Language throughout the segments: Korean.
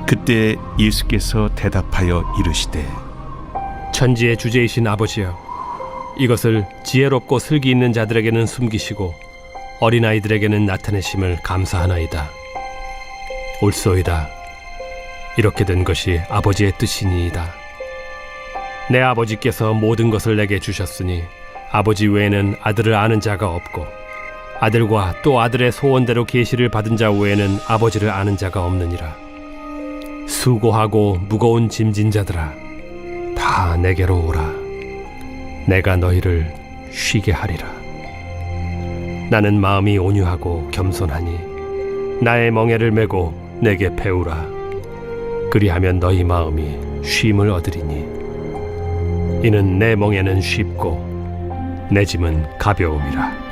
그때 예수께서 대답하여 이르시되 천지의 주제이신 아버지여, 이것을 지혜롭고 슬기 있는 자들에게는 숨기시고 어린아이들에게는 나타내심을 감사하나이다. 옳소이다. 이렇게 된 것이 아버지의 뜻이니이다. 내 아버지께서 모든 것을 내게 주셨으니 아버지 외에는 아들을 아는 자가 없고 아들과 또 아들의 소원대로 계시를 받은 자 외에는 아버지를 아는 자가 없느니라. 수고하고 무거운 짐진 자들아, 다 내게로 오라. 내가 너희를 쉬게 하리라. 나는 마음이 온유하고 겸손하니 나의 멍에를 메고 내게 배우라. 그리하면 너희 마음이 쉼을 얻으리니 이는 내 멍에는 쉽고 내 짐은 가벼움이라.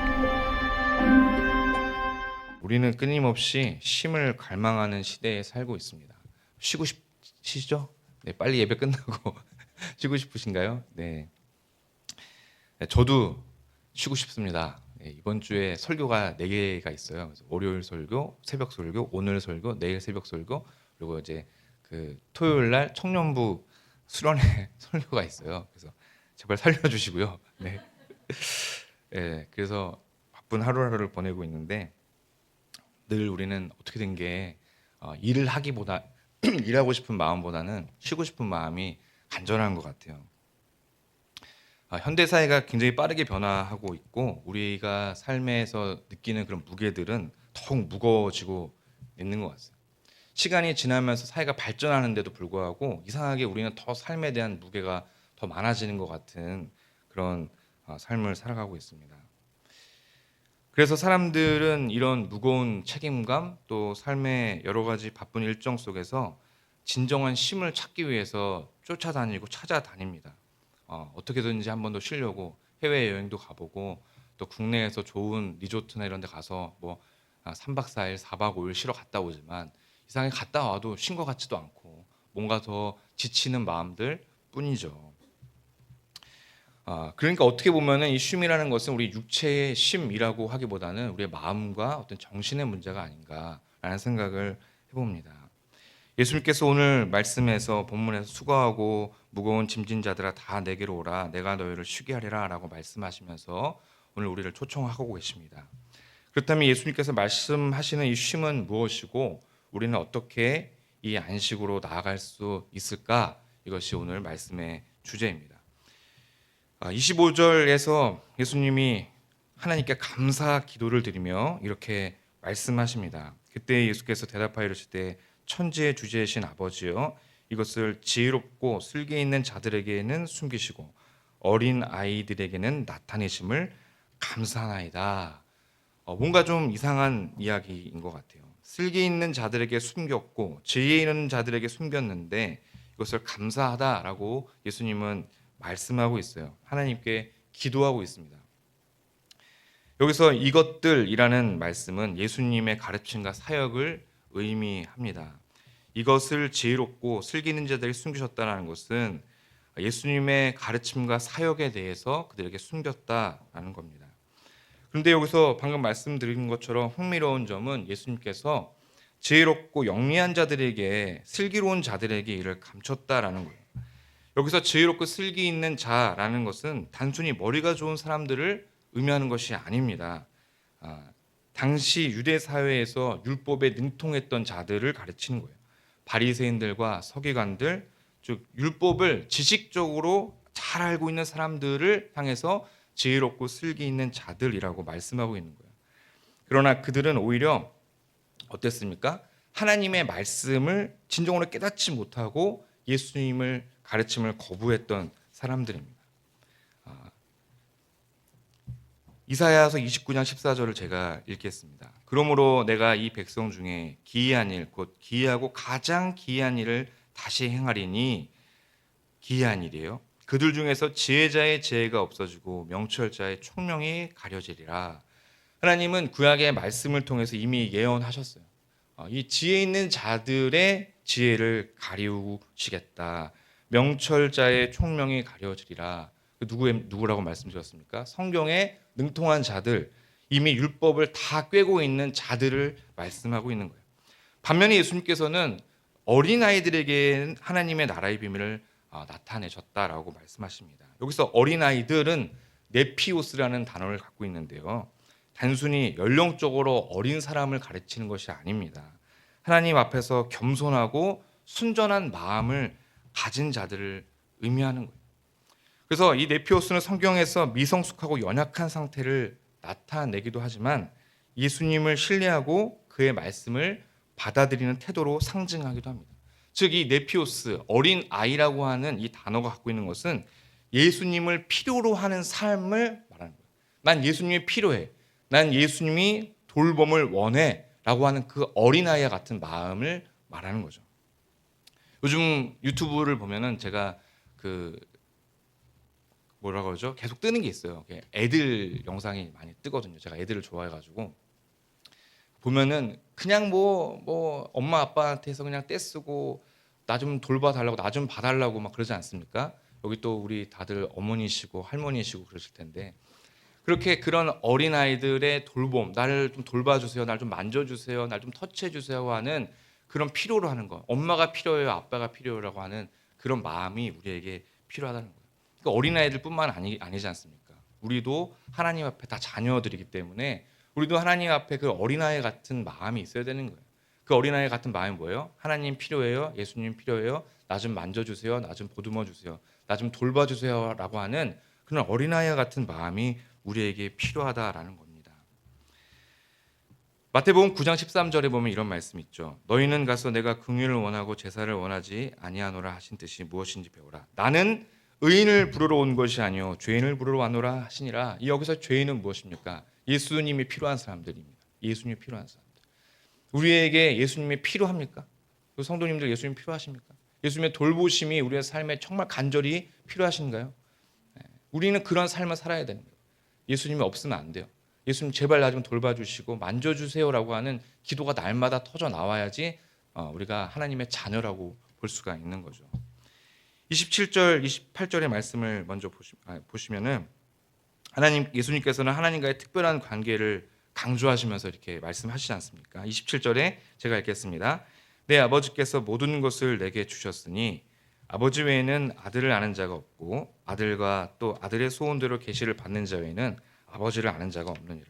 우리는 끊임없이 쉼을 갈망하는 시대에 살고 있습니다. 쉬고 싶으시죠? 네, 빨리 예배 끝나고 쉬고 싶으신가요? 네. 저도 쉬고 싶습니다. 네, 이번 주에 설교가 4개가 있어요. 그래서 월요일 설교, 새벽 설교, 오늘 설교, 내일 새벽 설교, 그리고 이제 그 토요일 날 청년부 수련회 설교가 있어요. 그래서 제발 살려주시고요. 네. 네, 그래서 바쁜 하루하루를 보내고 있는데 늘 우리는 어떻게 된 게 일을 하기보다 일하고 싶은 마음보다는 쉬고 싶은 마음이 간절한 것 같아요. 현대 사회가 굉장히 빠르게 변화하고 있고 우리가 삶에서 느끼는 그런 무게들은 더욱 무거워지고 있는 것 같아요. 시간이 지나면서 사회가 발전하는데도 불구하고 이상하게 우리는 더 삶에 대한 무게가 더 많아지는 것 같은 그런 삶을 살아가고 있습니다. 그래서 사람들은 이런 무거운 책임감 또 삶의 여러 가지 바쁜 일정 속에서 진정한 쉼을 찾기 위해서 쫓아다니고 찾아다닙니다. 어떻게든지 한 번 더 쉬려고 해외여행도 가보고 또 국내에서 좋은 리조트나 이런 데 가서 뭐 3박 4일, 4박 5일 쉬러 갔다 오지만 이상하게 갔다 와도 쉰 것 같지도 않고 뭔가 더 지치는 마음들 뿐이죠. 그러니까 어떻게 보면은 이 쉼이라는 것은 우리 육체의 쉼이라고 하기보다는 우리의 마음과 어떤 정신의 문제가 아닌가라는 생각을 해봅니다. 예수님께서 오늘 말씀에서 본문에서 수고하고 무거운 짐진 자들아 다 내게로 오라 내가 너희를 쉬게 하리라 라고 말씀하시면서 오늘 우리를 초청하고 계십니다. 그렇다면 예수님께서 말씀하시는 이 쉼은 무엇이고 우리는 어떻게 이 안식으로 나아갈 수 있을까? 이것이 오늘 말씀의 주제입니다. 25절에서 예수님이 하나님께 감사 기도를 드리며 이렇게 말씀하십니다. 그때 예수께서 대답하여 이르시되 천지의 주제이신 아버지여, 이것을 지혜롭고 슬기 있는 자들에게는 숨기시고 어린 아이들에게는 나타내심을 감사하나이다. 뭔가 좀 이상한 이야기인 것 같아요. 슬기 있는 자들에게 숨겼고 지혜 있는 자들에게 숨겼는데 이것을 감사하다라고 예수님은 말씀하고 있어요. 하나님께 기도하고 있습니다. 여기서 이것들이라는 말씀은 예수님의 가르침과 사역을 의미합니다. 이것을 지혜롭고 슬기 있는 자들에게 숨기셨다는 것은 예수님의 가르침과 사역에 대해서 그들에게 숨겼다라는 겁니다. 그런데 여기서 방금 말씀드린 것처럼 흥미로운 점은 예수님께서 지혜롭고 영리한 자들에게 슬기로운 자들에게 이를 감췄다라는 거예요. 여기서 지혜롭고 슬기 있는 자라는 것은 단순히 머리가 좋은 사람들을 의미하는 것이 아닙니다. 당시 유대 사회에서 율법에 능통했던 자들을 가르치는 거예요. 바리새인들과 서기관들, 즉 율법을 지식적으로 잘 알고 있는 사람들을 향해서 지혜롭고 슬기 있는 자들이라고 말씀하고 있는 거예요. 그러나 그들은 오히려 어땠습니까? 하나님의 말씀을 진정으로 깨닫지 못하고 예수님을 가르침을 거부했던 사람들입니다. 이사야서 29장 14절을 제가 읽겠습니다. 그러므로 내가 이 백성 중에 기이한 일, 곧 기이하고 가장 기이한 일을 다시 행하리니, 기이한 일이에요. 그들 중에서 지혜자의 지혜가 없어지고 명철자의 총명이 가려지리라. 하나님은 구약의 말씀을 통해서 이미 예언하셨어요. 이 지혜 있는 자들의 지혜를 가리우시겠다. 명철자의 총명이 가려지리라. 누구라고 말씀드렸습니까? 성경에 능통한 자들, 이미 율법을 다 꿰고 있는 자들을 말씀하고 있는 거예요. 반면에 예수님께서는 어린아이들에게 하나님의 나라의 비밀을 나타내셨다라고 말씀하십니다. 여기서 어린아이들은 네피오스라는 단어를 갖고 있는데요. 단순히 연령적으로 어린 사람을 가르치는 것이 아닙니다. 하나님 앞에서 겸손하고 순전한 마음을 가진 자들을 의미하는 거예요. 그래서 이 네피오스는 성경에서 미성숙하고 연약한 상태를 나타내기도 하지만 예수님을 신뢰하고 그의 말씀을 받아들이는 태도로 상징하기도 합니다. 즉 이 네피오스, 어린 아이라고 하는 이 단어가 갖고 있는 것은 예수님을 필요로 하는 삶을 말하는 거예요. 난 예수님이 필요해. 난 예수님이 돌봄을 원해. 라고 하는 그 어린아이와 같은 마음을 말하는 거죠. 요즘 유튜브를 보면은 제가 그 뭐라고 그러죠? 계속 뜨는 게 있어요. 애들 영상이 많이 뜨거든요. 제가 애들을 좋아해가지고 보면은 그냥 뭐 엄마 아빠한테서 그냥 떼쓰고 나 좀 돌봐달라고 나 좀 봐달라고 막 그러지 않습니까? 여기 또 우리 다들 어머니시고 할머니시고 그러실 텐데 그렇게 그런 어린아이들의 돌봄, 나를 좀 돌봐주세요, 날 좀 만져주세요, 날 좀 터치해주세요 하는 그런 필요로 하는 거, 엄마가 필요해요, 아빠가 필요해요라고 하는 그런 마음이 우리에게 필요하다는 거예요. 그러니까 어린아이들뿐만 아니지 않습니까? 우리도 하나님 앞에 다 자녀들이기 때문에 우리도 하나님 앞에 그 어린아이 같은 마음이 있어야 되는 거예요. 그 어린아이 같은 마음이 뭐예요? 하나님 필요해요, 예수님 필요해요, 나 좀 만져주세요, 나 좀 보듬어주세요, 나 좀 돌봐주세요라고 하는 그런 어린아이 같은 마음이 우리에게 필요하다라는 겁니다. 마태복음 9장 13절에 보면 이런 말씀이 있죠. 너희는 가서 내가 긍휼을 원하고 제사를 원하지 아니하노라 하신 뜻이 무엇인지 배우라. 나는 의인을 부르러 온 것이 아니요 죄인을 부르러 왔노라 하시니라. 여기서 죄인은 무엇입니까? 예수님이 필요한 사람들입니다. 예수님이 필요한 사람들. 우리에게 예수님이 필요합니까? 성도님들 예수님 필요하십니까? 예수님의 돌보심이 우리의 삶에 정말 간절히 필요하신가요? 우리는 그런 삶을 살아야 되는 거예요. 예수님이 없으면 안 돼요. 예수님 제발 나 좀 돌봐주시고 만져주세요라고 하는 기도가 날마다 터져 나와야지 우리가 하나님의 자녀라고 볼 수가 있는 거죠. 27절, 28절의 말씀을 먼저 보시면은 예수님께서는 하나님과의 특별한 관계를 강조하시면서 이렇게 말씀하시지 않습니까? 27절에 제가 읽겠습니다. 내 아버지께서 모든 것을 내게 주셨으니 아버지 외에는 아들을 아는 자가 없고 아들과 또 아들의 소원대로 계시를 받는 자 외에는 아버지를 아는 자가 없느니라.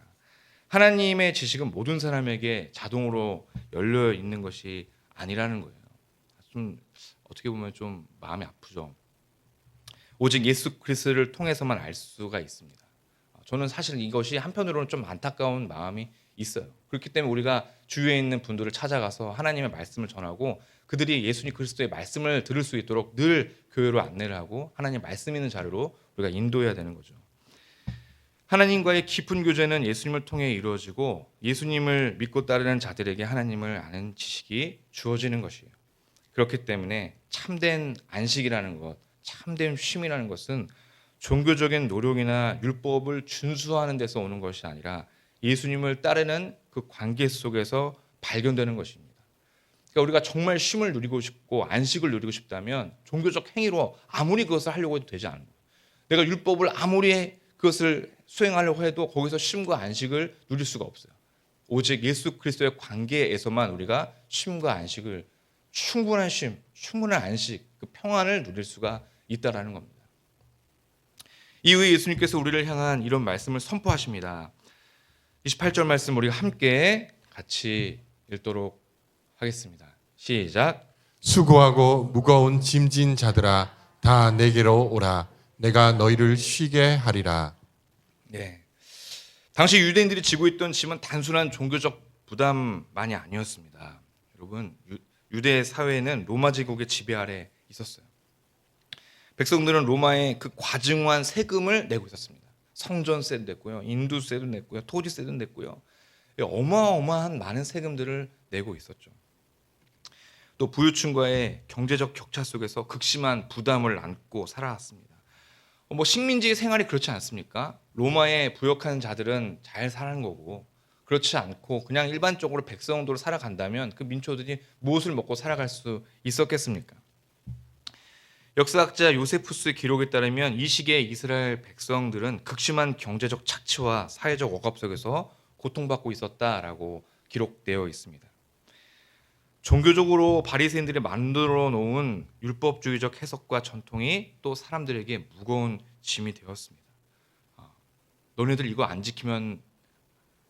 하나님의 지식은 모든 사람에게 자동으로 열려 있는 것이 아니라는 거예요. 좀 어떻게 보면 좀 마음이 아프죠. 오직 예수 그리스도를 통해서만 알 수가 있습니다. 저는 사실 이것이 한편으로는 좀 안타까운 마음이 있어요. 그렇기 때문에 우리가 주위에 있는 분들을 찾아가서 하나님의 말씀을 전하고 그들이 예수님 그리스도의 말씀을 들을 수 있도록 늘 교회로 안내를 하고 하나님 말씀 있는 자료로 우리가 인도해야 되는 거죠. 하나님과의 깊은 교제는 예수님을 통해 이루어지고 예수님을 믿고 따르는 자들에게 하나님을 아는 지식이 주어지는 것이에요. 그렇기 때문에 참된 안식이라는 것, 참된 쉼이라는 것은 종교적인 노력이나 율법을 준수하는 데서 오는 것이 아니라 예수님을 따르는 그 관계 속에서 발견되는 것입니다. 그러니까 우리가 정말 쉼을 누리고 싶고 안식을 누리고 싶다면 종교적 행위로 아무리 그것을 하려고 해도 되지 않는 거예요. 내가 율법을 아무리 그것을 수행하려고 해도 거기서 쉼과 안식을 누릴 수가 없어요. 오직 예수 그리스도의 관계에서만 우리가 쉼과 안식을 충분한 쉼, 충분한 안식, 그 평안을 누릴 수가 있다라는 겁니다. 이후에 예수님께서 우리를 향한 이런 말씀을 선포하십니다. 28절 말씀 우리가 함께 같이 읽도록 하겠습니다. 시작. 수고하고 무거운 짐진 자들아 다 내게로 오라. 내가 너희를 쉬게 하리라. 네. 당시 유대인들이 지고 있던 짐은 단순한 종교적 부담만이 아니었습니다. 여러분, 유대 사회는 로마 제국의 지배 아래 있었어요. 백성들은 로마의 그 과증한 세금을 내고 있었습니다. 성전세도 냈고요, 인두세도 냈고요, 토지세도 냈고요. 어마어마한 많은 세금들을 내고 있었죠. 또 부유층과의 경제적 격차 속에서 극심한 부담을 안고 살아왔습니다. 식민지 생활이 그렇지 않습니까? 로마에 부역하는 자들은 잘 사는 거고 그렇지 않고 그냥 일반적으로 백성도로 살아간다면 그 민초들이 무엇을 먹고 살아갈 수 있었겠습니까? 역사학자 요세푸스의 기록에 따르면 이 시기에 이스라엘 백성들은 극심한 경제적 착취와 사회적 억압 속에서 고통받고 있었다라고 기록되어 있습니다. 종교적으로 바리새인들이 만들어 놓은 율법주의적 해석과 전통이 또 사람들에게 무거운 짐이 되었습니다. 너네들 이거 안 지키면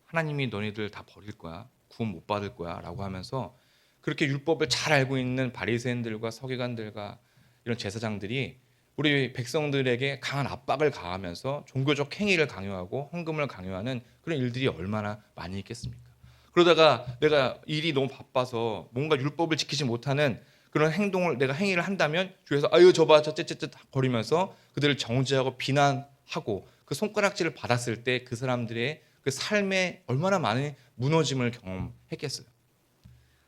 하나님이 너네들 다 버릴 거야, 구원 못 받을 거야라고 하면서 그렇게 율법을 잘 알고 있는 바리새인들과 서기관들과 이런 제사장들이 우리 백성들에게 강한 압박을 가하면서 종교적 행위를 강요하고 헌금을 강요하는 그런 일들이 얼마나 많이 있겠습니까? 그러다가 내가 일이 너무 바빠서 뭔가 율법을 지키지 못하는 그런 행동을 내가 행위를 한다면 주위에서 아유 저봐 저 쯧쯧쯧 거리면서 그들을 정죄하고 비난하고 그 손가락질을 받았을 때 그 사람들의 그 삶에 얼마나 많은 무너짐을 경험했겠어요.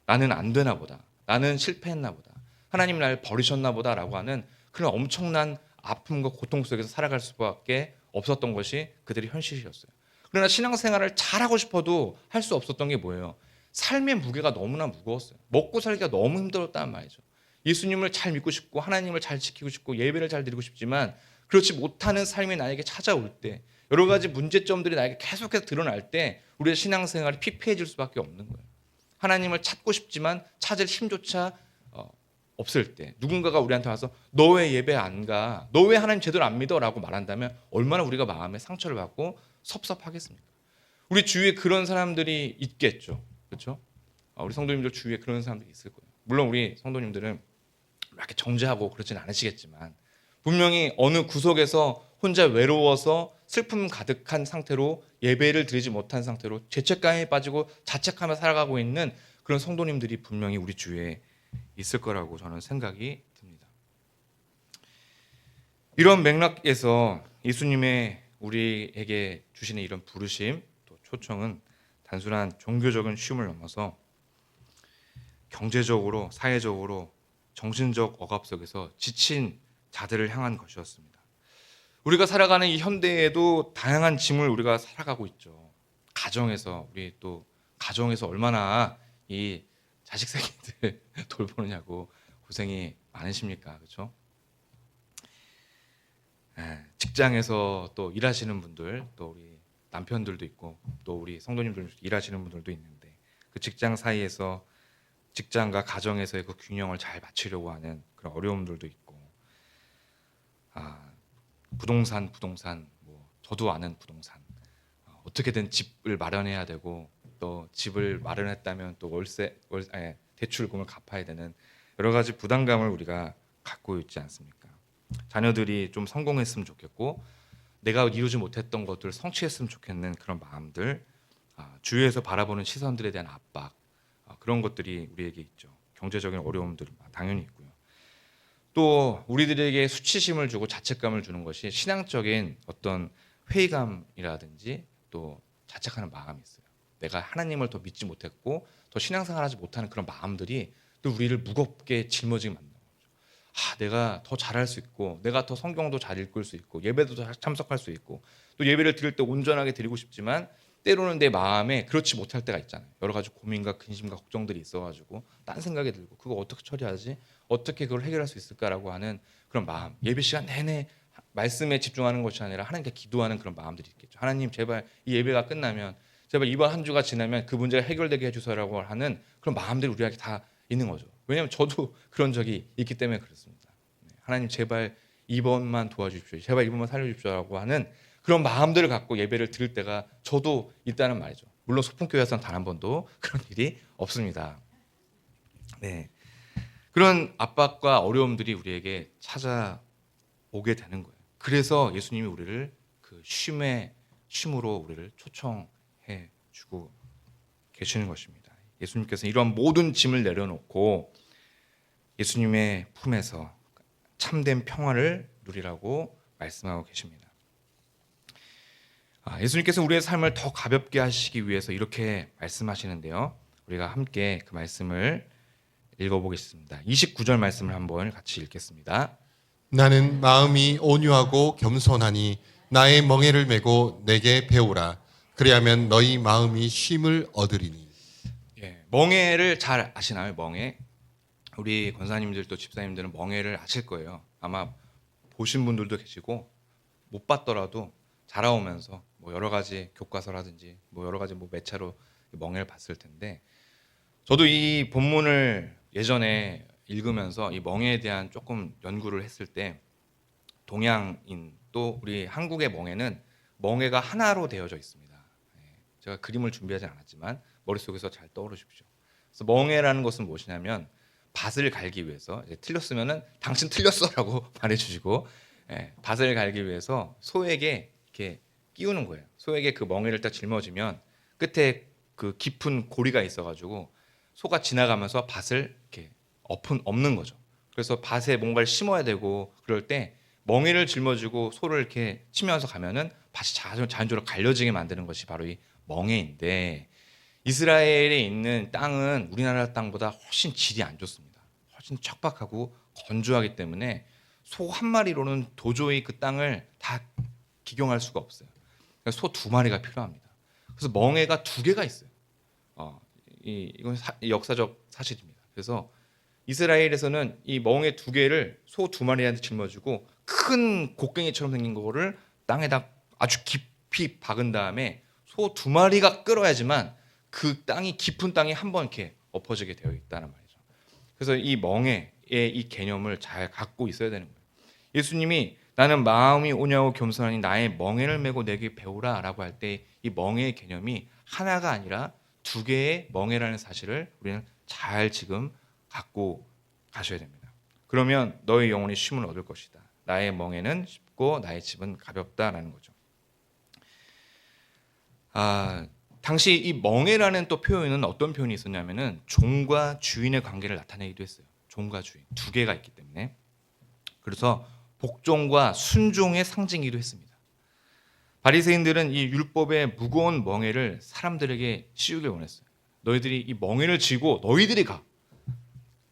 나는 안 되나 보다. 나는 실패했나 보다. 하나님 날 버리셨나 보다라고 하는 그런 엄청난 아픔과 고통 속에서 살아갈 수밖에 없었던 것이 그들의 현실이었어요. 그러나 신앙생활을 잘하고 싶어도 할 수 없었던 게 뭐예요? 삶의 무게가 너무나 무거웠어요. 먹고 살기가 너무 힘들었다는 말이죠. 예수님을 잘 믿고 싶고 하나님을 잘 지키고 싶고 예배를 잘 드리고 싶지만 그렇지 못하는 삶이 나에게 찾아올 때 여러 가지 문제점들이 나에게 계속해서 드러날 때 우리의 신앙생활이 피폐해질 수밖에 없는 거예요. 하나님을 찾고 싶지만 찾을 힘조차 없을 때 누군가가 우리한테 와서 너 왜 예배 안 가? 너 왜 하나님 제대로 안 믿어? 라고 말한다면 얼마나 우리가 마음에 상처를 받고 섭섭하겠습니까? 우리 주위에 그런 사람들이 있겠죠. 그렇죠? 우리 성도님들 주위에 그런 사람들이 있을 거예요. 물론 우리 성도님들은 이렇게 정죄하고 그렇지는 않으시겠지만 분명히 어느 구석에서 혼자 외로워서 슬픔 가득한 상태로 예배를 드리지 못한 상태로 죄책감에 빠지고 자책하며 살아가고 있는 그런 성도님들이 분명히 우리 주위에 있을 거라고 저는 생각이 듭니다. 이런 맥락에서 예수님의 우리에게 주시는 이런 부르심 또 초청은 단순한 종교적인 쉼을 넘어서 경제적으로 사회적으로 정신적 억압 속에서 지친 자들을 향한 것이었습니다. 우리가 살아가는 이 현대에도 다양한 짐을 우리가 살아가고 있죠. 가정에서 우리 또 가정에서 얼마나 이 자식 새끼들 돌보느냐고 고생이 많으십니까? 그렇죠? 직장에서 또 일하시는 분들, 또 우리 남편들도 있고, 또 우리 성도님들 일하시는 분들도 있는데 그 직장 사이에서 직장과 가정에서의 그 균형을 잘 맞추려고 하는 그런 어려움들도 있고, 부동산 뭐 저도 아는 부동산 어떻게든 집을 마련해야 되고 또 집을 마련했다면 또 대출금을 갚아야 되는 여러 가지 부담감을 우리가 갖고 있지 않습니까? 자녀들이 좀 성공했으면 좋겠고 내가 이루지 못했던 것들을 성취했으면 좋겠는 그런 마음들, 주위에서 바라보는 시선들에 대한 압박, 그런 것들이 우리에게 있죠. 경제적인 어려움들 당연히 있고요. 또 우리들에게 수치심을 주고 자책감을 주는 것이 신앙적인 어떤 회의감이라든지 또 자책하는 마음이 있어요. 내가 하나님을 더 믿지 못했고 더 신앙생활하지 못하는 그런 마음들이 또 우리를 무겁게 짊어지게 만드는 거죠. 내가 더 잘할 수 있고 내가 더 성경도 잘 읽을 수 있고 예배도 잘 참석할 수 있고 또 예배를 드릴 때 온전하게 드리고 싶지만 때로는 내 마음에 그렇지 못할 때가 있잖아요. 여러 가지 고민과 근심과 걱정들이 있어가지고 딴 생각이 들고 그거 어떻게 처리하지? 어떻게 그걸 해결할 수 있을까라고 하는 그런 마음. 예배 시간 내내 말씀에 집중하는 것이 아니라 하나님께 기도하는 그런 마음들이 있겠죠. 하나님 제발 이 예배가 끝나면 제발 이번 한 주가 지나면 그 문제가 해결되게 해주세요라고 하는 그런 마음들이 우리에게 다 있는 거죠. 왜냐하면 저도 그런 적이 있기 때문에 그렇습니다. 하나님 제발 이번만 도와주십시오. 제발 이번만 살려주십시오라고 하는 그런 마음들을 갖고 예배를 드릴 때가 저도 있다는 말이죠. 물론 소풍교회에서는 단 한 번도 그런 일이 없습니다. 네, 그런 압박과 어려움들이 우리에게 찾아오게 되는 거예요. 그래서 예수님이 우리를 그 쉼으로 우리를 초청해 주고 계시는 것입니다. 예수님께서 이런 모든 짐을 내려놓고 예수님의 품에서 참된 평화를 누리라고 말씀하고 계십니다. 예수님께서 우리의 삶을 더 가볍게 하시기 위해서 이렇게 말씀하시는데요. 우리가 함께 그 말씀을 읽어보겠습니다. 29절 말씀을 한번 같이 읽겠습니다. 나는 마음이 온유하고 겸손하니 나의 멍에를 메고 내게 배우라. 그리하면 너희 마음이 쉼을 얻으리니. 멍에를 잘 아시나요? 멍에. 우리 권사님들도 집사님들은 멍에를 아실 거예요. 아마 보신 분들도 계시고 못 봤더라도 자라오면서 뭐 여러 가지 교과서라든지 뭐 여러 가지 뭐 매체로 멍에를 봤을 텐데 저도 이 본문을 예전에 읽으면서 이 멍에에 대한 조금 연구를 했을 때 동양인 또 우리 한국의 멍에는 멍에가 하나로 되어져 있습니다. 제가 그림을 준비하지 않았지만 머릿속에서 잘 떠오르십시오. 그래서 멍에라는 것은 무엇이냐면 밭을 갈기 위해서, 틀렸으면은 당신 틀렸어라고 말해주시고, 밭을 갈기 위해서 소에게 이렇게 끼우는 거예요. 소에게 그 멍에를 딱 짊어지면 끝에 그 깊은 고리가 있어가지고 소가 지나가면서 밭을 이렇게 엎는 거죠. 그래서 밭에 뭔가를 심어야 되고 그럴 때 멍에를 짊어지고 소를 이렇게 치면서 가면은 밭이 자연적으로 갈려지게 만드는 것이 바로 이 멍에인데, 이스라엘에 있는 땅은 우리나라 땅보다 훨씬 질이 안 좋습니다. 훨씬 척박하고 건조하기 때문에 소 한 마리로는 도저히 그 땅을 다 기경할 수가 없어요. 그래서 소 2마리가 필요합니다. 그래서 멍에가 2개가 있어요. 이건 역사적 사실입니다. 그래서 이스라엘에서는 이 멍에 2개를 소 2마리한테 짊어지고 큰 곡괭이처럼 생긴 거를 땅에다 아주 깊이 박은 다음에 소 2마리가 끌어야지만 그 땅이 깊은 땅이 한번 이렇게 엎어지게 되어 있다는 말이죠. 그래서 이 멍에의 이 개념을 잘 갖고 있어야 되는 거예요. 예수님이 나는 마음이 오냐고 겸손하니 나의 멍에를 메고 내게 배우라라고 할 때 이 멍에의 개념이 하나가 아니라 2개의 멍에라는 사실을 우리는 잘 지금 갖고 가셔야 됩니다. 그러면 너의 영혼이 쉼을 얻을 것이다. 나의 멍에는 쉽고 나의 집은 가볍다라는 거죠. 당시 이 멍에라는 또 표현은 어떤 표현이 있었냐면은 종과 주인의 관계를 나타내기도 했어요. 종과 주인 2개가 있기 때문에. 그래서 복종과 순종의 상징이기도 했습니다. 바리새인들은 이 율법의 무거운 멍에를 사람들에게 씌우길 원했어요. 너희들이 이 멍에를 쥐고 너희들이 가.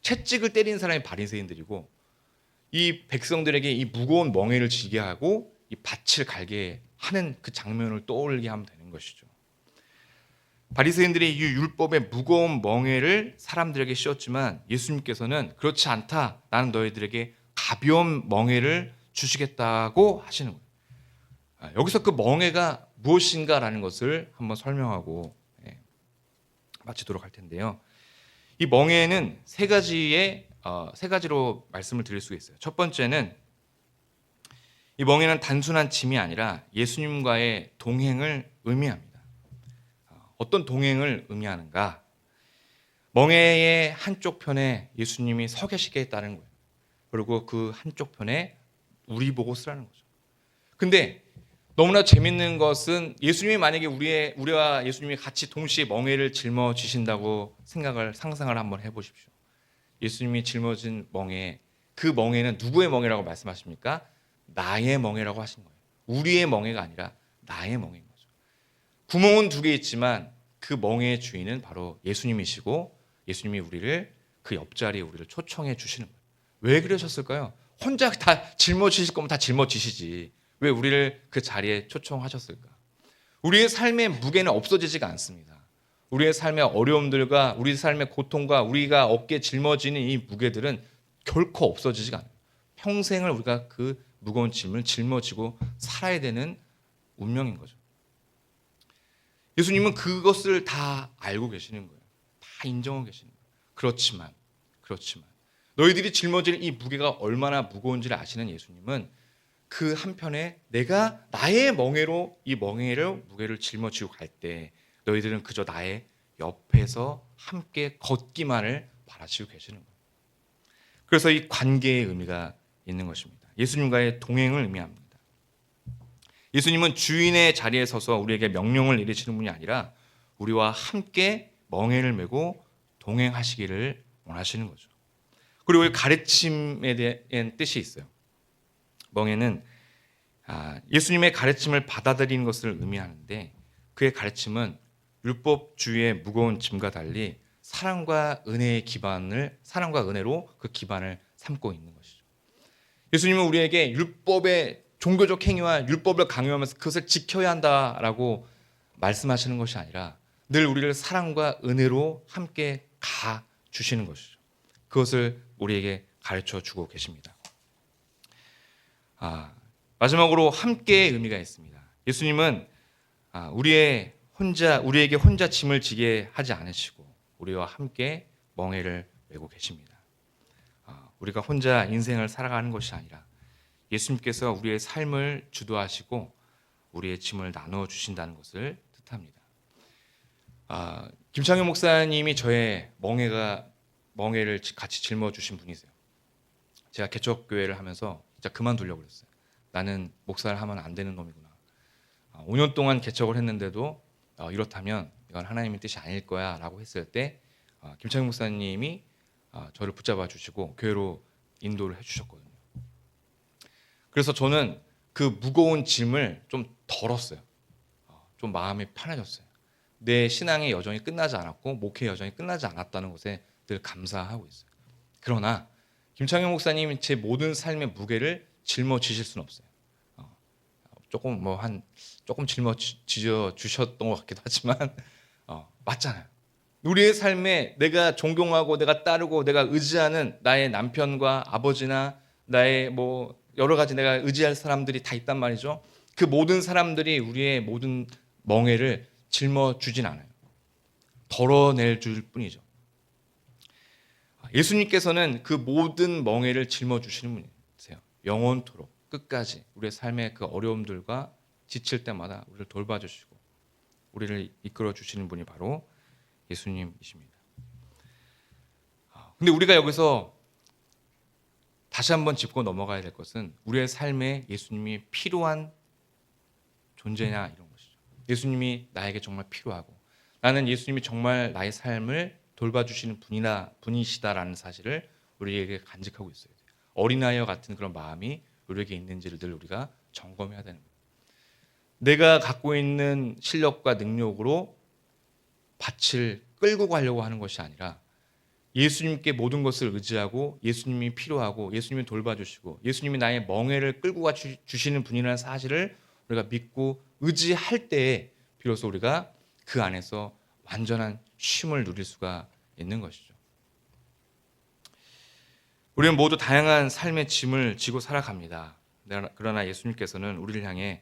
채찍을 때리는 사람이 바리새인들이고, 이 백성들에게 이 무거운 멍에를 쥐게 하고 이 밭을 갈게 하는 그 장면을 떠올리게 하면 되는 것이죠. 바리새인들이 이 율법의 무거운 멍에를 사람들에게 씌웠지만 예수님께서는 그렇지 않다. 나는 너희들에게 가벼운 멍에를 주시겠다고 하시는 거예요. 여기서 그 멍에가 무엇인가라는 것을 한번 설명하고 마치도록 할 텐데요. 이 멍에는 세 가지로 말씀을 드릴 수가 있어요. 첫 번째는 이 멍에는 단순한 짐이 아니라 예수님과의 동행을 의미합니다. 어떤 동행을 의미하는가? 멍에의 한쪽 편에 예수님이 서 계시겠다는 거예요. 그리고 그 한쪽 편에 우리 보고 쓰라는 거죠. 근데 너무나 재밌는 것은 예수님이 만약에 우리와 예수님이 같이 동시에 멍에를 짊어지신다고 상상을 한번 해보십시오. 예수님이 짊어진 멍에, 그 멍에는 누구의 멍에라고 말씀하십니까? 나의 멍에라고 하신 거예요. 우리의 멍에가 아니라 나의 멍에인 거죠. 구멍은 2개 있지만 그 멍에의 주인은 바로 예수님이시고, 예수님이 우리를 그 옆자리에 우리를 초청해 주시는 거예요. 왜 그러셨을까요? 혼자 다 짊어지실 거면 다 짊어지시지. 왜 우리를 그 자리에 초청하셨을까? 우리의 삶의 무게는 없어지지가 않습니다. 우리의 삶의 어려움들과 우리 삶의 고통과 우리가 어깨에 짊어지는 이 무게들은 결코 없어지지가 않아요. 평생을 우리가 그 무거운 짐을 짊어지고 살아야 되는 운명인 거죠. 예수님은 그것을 다 알고 계시는 거예요. 다 인정하고 계시는 거예요. 그렇지만 너희들이 짊어질 이 무게가 얼마나 무거운지를 아시는 예수님은 그 한편에 내가 나의 멍에로 이 멍에를 무게를 짊어지고 갈 때 너희들은 그저 나의 옆에서 함께 걷기만을 바라시고 계시는 거예요. 그래서 이 관계의 의미가 있는 것입니다. 예수님과의 동행을 의미합니다. 예수님은 주인의 자리에 서서 우리에게 명령을 내리시는 분이 아니라 우리와 함께 멍에를 메고 동행하시기를 원하시는 거죠. 그리고 이 가르침에 대한 뜻이 있어요. 멍에는 예수님의 가르침을 받아들이는 것을 의미하는데, 그의 가르침은 율법주의의 무거운 짐과 달리 사랑과 은혜로 그 기반을 삼고 있는 것이죠. 예수님은 우리에게 율법의 종교적 행위와 율법을 강요하면서 그것을 지켜야 한다라고 말씀하시는 것이 아니라 늘 우리를 사랑과 은혜로 함께 가 주시는 것이죠. 그것을 우리에게 가르쳐 주고 계십니다. 마지막으로 함께의 의미가 있습니다. 예수님은 우리에게 혼자 짐을 지게 하지 않으시고 우리와 함께 멍에를 메고 계십니다. 우리가 혼자 인생을 살아가는 것이 아니라 예수님께서 우리의 삶을 주도하시고 우리의 짐을 나누어 주신다는 것을 뜻합니다. 김창현 목사님이 저의 멍에를 같이 짊어 주신 분이세요. 제가 개척교회를 하면서 진짜 그만두려고 그랬어요. 나는 목사를 하면 안 되는 놈이구나. 5년 동안 개척을 했는데도 이렇다면 이건 하나님의 뜻이 아닐 거야 라고 했을 때 김창현 목사님이 저를 붙잡아 주시고 교회로 인도를 해주셨거든요. 그래서 저는 그 무거운 짐을 좀 덜었어요. 좀 마음이 편해졌어요. 내 신앙의 여정이 끝나지 않았고 목회 여정이 끝나지 않았다는 것에 늘 감사하고 있어요. 그러나 김창현 목사님이 제 모든 삶의 무게를 짊어지실 수는 없어요. 조금 짊어지어 주셨던 것 같기도 하지만 맞잖아요. 우리의 삶에 내가 존경하고 내가 따르고 내가 의지하는 나의 남편과 아버지나 나의 여러 가지 내가 의지할 사람들이 다 있단 말이죠. 그 모든 사람들이 우리의 모든 멍에를 짊어주진 않아요. 덜어낼 줄 뿐이죠. 예수님께서는 그 모든 멍에를 짊어주시는 분이세요. 영원토록 끝까지 우리의 삶의 그 어려움들과 지칠 때마다 우리를 돌봐주시고 우리를 이끌어 주시는 분이 바로 예수님이십니다. 근데 우리가 여기서 다시 한번 짚고 넘어가야 될 것은 우리의 삶에 예수님이 필요한 존재냐 이런 것이죠. 예수님이 나에게 정말 필요하고 나는 예수님이 정말 나의 삶을 돌봐주시는 분이시다라는 사실을 우리에게 간직하고 있어야 돼요. 어린아이와 같은 그런 마음이 우리에게 있는지를 늘 우리가 점검해야 되는 거예요. 내가 갖고 있는 실력과 능력으로 밭을 끌고 가려고 하는 것이 아니라 예수님께 모든 것을 의지하고 예수님이 필요하고 예수님이 돌봐주시고 예수님이 나의 멍에를 끌고 가 주시는 분이라는 사실을 우리가 믿고 의지할 때에 비로소 우리가 그 안에서 완전한 쉼을 누릴 수가 있는 것이죠. 우리는 모두 다양한 삶의 짐을 지고 살아갑니다. 그러나 예수님께서는 우리를 향해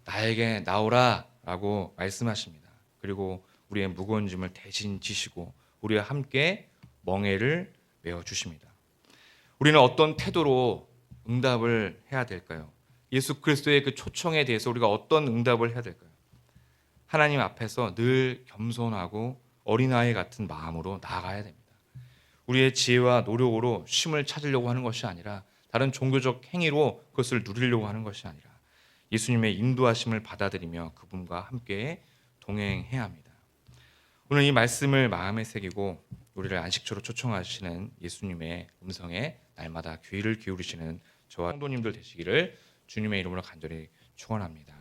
나에게 나오라 라고 말씀하십니다. 그리고 우리의 무거운 짐을 대신 지시고 우리와 함께 멍에를 메어주십니다. 우리는 어떤 태도로 응답을 해야 될까요? 예수 그리스도의 그 초청에 대해서 우리가 어떤 응답을 해야 될까요? 하나님 앞에서 늘 겸손하고 어린아이 같은 마음으로 나아가야 됩니다. 우리의 지혜와 노력으로 쉼을 찾으려고 하는 것이 아니라 다른 종교적 행위로 그것을 누리려고 하는 것이 아니라 예수님의 인도하심을 받아들이며 그분과 함께 동행해야 합니다. 오늘 이 말씀을 마음에 새기고 우리를 안식처로 초청하시는 예수님의 음성에 날마다 귀를 기울이시는 저와 성도님들 되시기를 주님의 이름으로 간절히 축원합니다.